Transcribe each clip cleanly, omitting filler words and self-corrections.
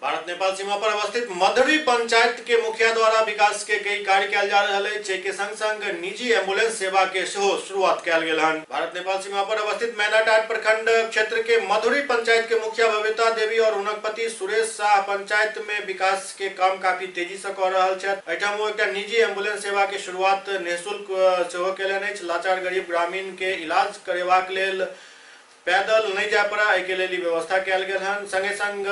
भारत नेपाल सीमा पर अवस्थित मधुरी पंचायत के मुखिया द्वारा विकास के कई कार्य कयल जा रहल अछि, के संग संग निजी एम्बुलेंस सेवा के शुरुआत कयल गेल हन। भारत नेपाल सीमा पर अवस्थित मैनाटाट प्रखंड क्षेत्र के मधुरी पंचायत के मुखिया बबीता देवी और हुनक पति सुरेश शाह पंचायत में विकास के काम काफी तेजी से क रहल छथि। एहिठाम एकटा निजी एम्बुलेंस सेवा के शुरुआत निःशुल्क सेहो केलनि अछि। लाचार गरीब ग्रामीण के इलाज करेबाक लेल पैदल नहीं जा पड़ा, एहि के लेल व्यवस्था कयल गेल हन। संगे संग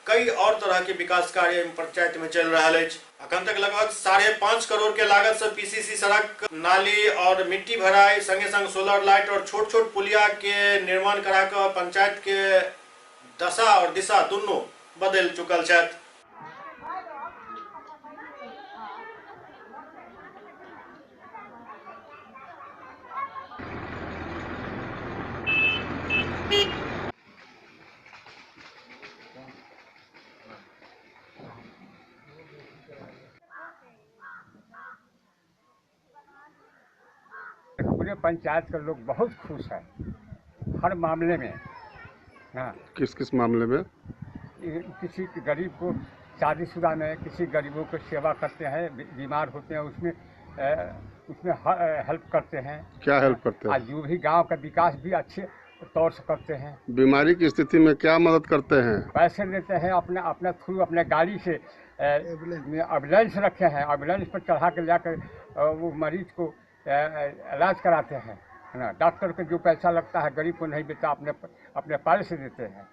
कई और तरह के विकास कार्य पंचायत में चल रहा है। अखन तक लगभग 5.5 करोड़ के लागत से पीसीसी सड़क, नाली और मिट्टी भराई, संगे संग सोलर लाइट और छोट छोट पुलिया के निर्माण करा कर पंचायत के दशा और दिशा दोनों बदल चुकल छथि। पूरे पंचायत के लोग बहुत खुश हैं हर मामले में। हाँ, किस किस मामले में? किसी गरीब को शादीशुदा में, किसी गरीबों को सेवा करते हैं, बीमार होते हैं उसमें हेल्प करते हैं। क्या हेल्प करते हैं? आज जो भी गांव का विकास भी अच्छे तौर से करते हैं। बीमारी की स्थिति में क्या मदद करते हैं? पैसे देते हैं, अपने थ्रू अपने गाड़ी से एम्बुलेंस रखे हैं, एम्बुलेंस पर चढ़ा के जाकर वो मरीज को इलाज कराते हैं, है ना। डॉक्टर को जो पैसा लगता है गरीब को नहीं देता, अपने पाले से देते हैं।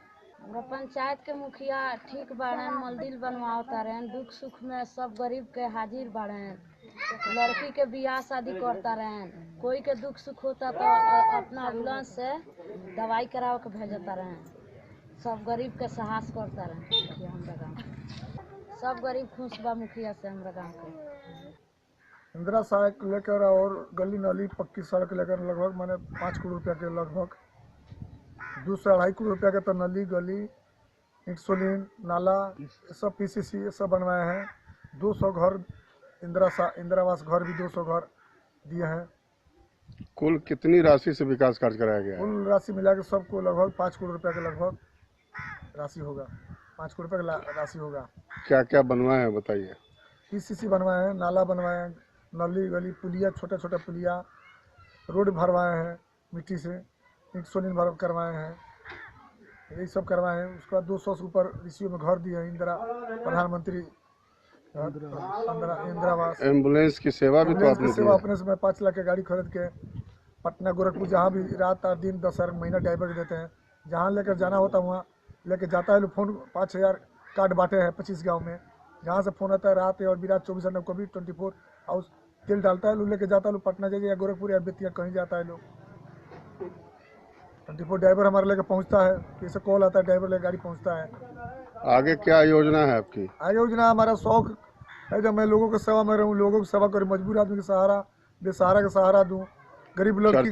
पंचायत के मुखिया ठीक बाड़न, मंदिर बनवाता रहन, दुख सुख में सब गरीब के हाजिर बाड़न, लड़की के बियाह शादी करता रहन, कोई के दुख सुख होता तो अपना एम्बुलेंस से दवाई कराव के भेजता रहन, सब गरीब के साहस करता रहन। मुखिया हमरा गाँव सब गरीब खुश बा मुखिया से। हमरा गाँव के इंदिरा सहायक लेकर और गली नाली पक्की सड़क लेकर लगभग मैंने 5 करोड़ रुपया के लगभग 2 से 2.5 करोड़ रुपया के तो नली गली इंसुलिन नाला सब पीसीसी ये सब बनवाए हैं। 200 घर इंदिरावास घर भी 200 घर दिए हैं। कुल कितनी राशि से विकास कार्य कराया गया है? कुल राशि मिला के सबको लगभग 5 करोड़ रुपया के लगभग राशि होगा। 5 करोड़ रुपया का राशि होगा। क्या क्या बनवाए हैं बताइए? पीसीसी बनवाए हैं, नाला बनवाए हैं, नली गली पुलिया, छोटा छोटा पुलिया, रोड भरवाए हैं मिट्टी से, इंसुलिन भर करवाए हैं, यही सब करवाए हैं। उसके बाद 200 से ऊपर रिसियो में घर दिए हैं। इंदिरा प्रधानमंत्री इंदिरावास एम्बुलेंस की सेवा भी तो आपने सेवा अपने से मैं 5 लाख की गाड़ी खरीद के पटना गोरखपुर जहाँ भी रात दिन 10,000 महीना ड्राइवर देते हैं। जहाँ लेकर जाना होता है वहाँ लेकर जाता है। फोन 5,000 कार्ड बांटे हैं 25 गाँव में। जहाँ से फोन आता है रात और बिरात 24 घंटे कभी 24 हाउस तेल डालता है, लोग लेके जाता है, लोग पटना जाइए या गोरखपुर या बेतिया कहीं जाता है लोग। 24 ड्राइवर हमारे लेके पहुंचता है, जैसे कॉल आता है ड्राइवर लेके गाड़ी पहुंचता है। आगे क्या योजना है आपकी? आगे योजना हमारा शौक है जब मैं लोगों की सेवा में रहूँ, लोगों की सेवा करूँ, मजबूर आदमी का सहारा, बेसहारा का सहारा दूँ, गरीब लड़की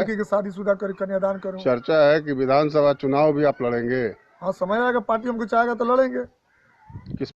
की शादीशुदा कर कन्यादान करूँ। चर्चा है कि विधानसभा चुनाव भी आप लड़ेंगे? हाँ, समय आएगा, पार्टी हमको चाहेगा तो लड़ेंगे। किस